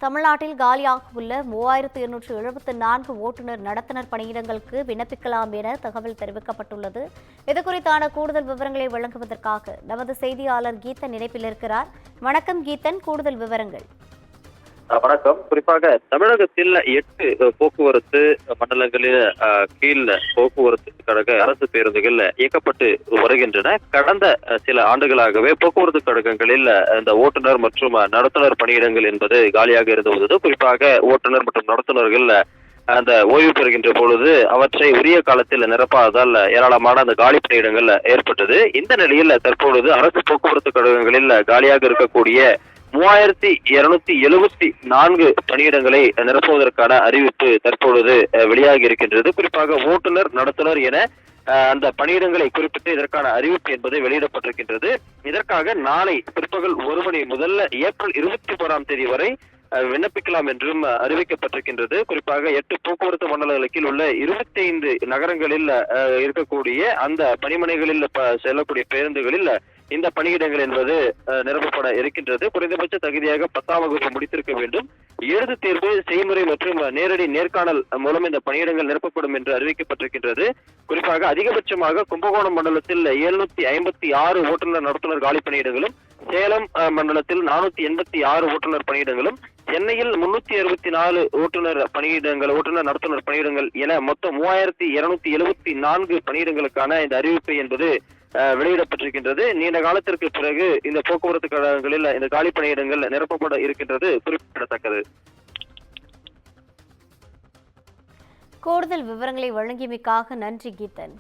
தமிழ்நாட்டில் காலியாக உள்ள 3274 ஓட்டுநர் நடத்துனர் பணியிடங்களுக்கு விண்ணப்பிக்கலாம் என தகவல் தெரிவிக்கப்பட்டுள்ளது. இதுகுறித்தான கூடுதல் விவரங்களை வழங்குவதற்காக நமது செய்தியாளர் கீதன் இணைப்பில் இருக்கிறார். வணக்கம் கீதன், கூடுதல் விவரங்கள். வணக்கம். குறிப்பாக தமிழகத்தில் 8 போக்குவரத்து மண்டலங்களில் கீழ் போக்குவரத்து கழக அரசு பேருந்துகள் இயக்கப்பட்டு வருகின்றன. கடந்த சில ஆண்டுகளாகவே போக்குவரத்து கழகங்களில் இந்த ஓட்டுநர் மற்றும் நடத்துனர் பணியிடங்கள் என்பது காலியாக இருந்து வந்தது. குறிப்பாக ஓட்டுநர் மற்றும் நடத்துனர்கள் அந்த ஓய்வு பெறுகின்ற பொழுது அவற்றை உரிய காலத்தில் நிரப்பாததால் ஏராளமான அந்த காலி பணியிடங்கள் ஏற்பட்டது. இந்த நிலையில் தற்பொழுது அரசு போக்குவரத்து கழகங்களில் காலியாக இருக்கக்கூடிய 3274 பணியிடங்களை நிரப்புவதற்கான அறிவிப்பு தற்பொழுது வெளியாகி இருக்கின்றது. குறிப்பாக ஓட்டுநர், நடத்துனர் என அந்த பணியிடங்களை குறிப்பிட்டு இதற்கான அறிவிப்பு என்பது வெளியிடப்பட்டிருக்கின்றது. இதற்காக நாளை பிற்பகல் 1 மணி முதல் ஏப்ரல் 21ஆம் தேதி வரை விண்ணப்பிக்கலாம் என்றும் அறிவிக்கப்பட்டிருக்கின்றது. குறிப்பாக 8 போக்குவரத்து மண்டலங்களுக்கு உள்ள 25 நகரங்களில் இருக்கக்கூடிய அந்த பணிமனைகளில் செல்லக்கூடிய பேருந்துகளில் இந்த பணியிடங்கள் என்பது நிரப்பப்பட இருக்கின்றது. குறைந்தபட்ச தகுதியாக 10ஆம் வகுப்பு முடித்திருக்க வேண்டும். எழுது தேர்வு, செய்முறை மற்றும் நேரடி நேர்காணல் மூலம் இந்த பணியிடங்கள் நிரப்பப்படும் என்று அறிவிக்கப்பட்டிருக்கின்றது. குறிப்பாக அதிகபட்சமாக கும்பகோணம் மண்டலத்தில் 756 ஓட்டுநர் நடத்துனர் காலி பணியிடங்களும், சேலம் மண்டலத்தில் 486 ஓட்டுநர் பணியிடங்களும், சென்னையில் 364 ஓட்டுநர் நடத்துனர் பணியிடங்கள் என மொத்தம் 3274 பணியிடங்களுக்கான இந்த அறிவிப்பு என்பது வெளியிடப்பட்டிருக்கின்றது. நீண்ட காலத்திற்கு பிறகு இந்த போக்குவரத்து கழகங்களில் இந்த காலி பணியிடங்கள் நிரப்பப்பட இருக்கின்றது குறிப்பிடத்தக்கது. கூடுதல் விவரங்களை வழங்கியமைக்காக நன்றி கீதன்.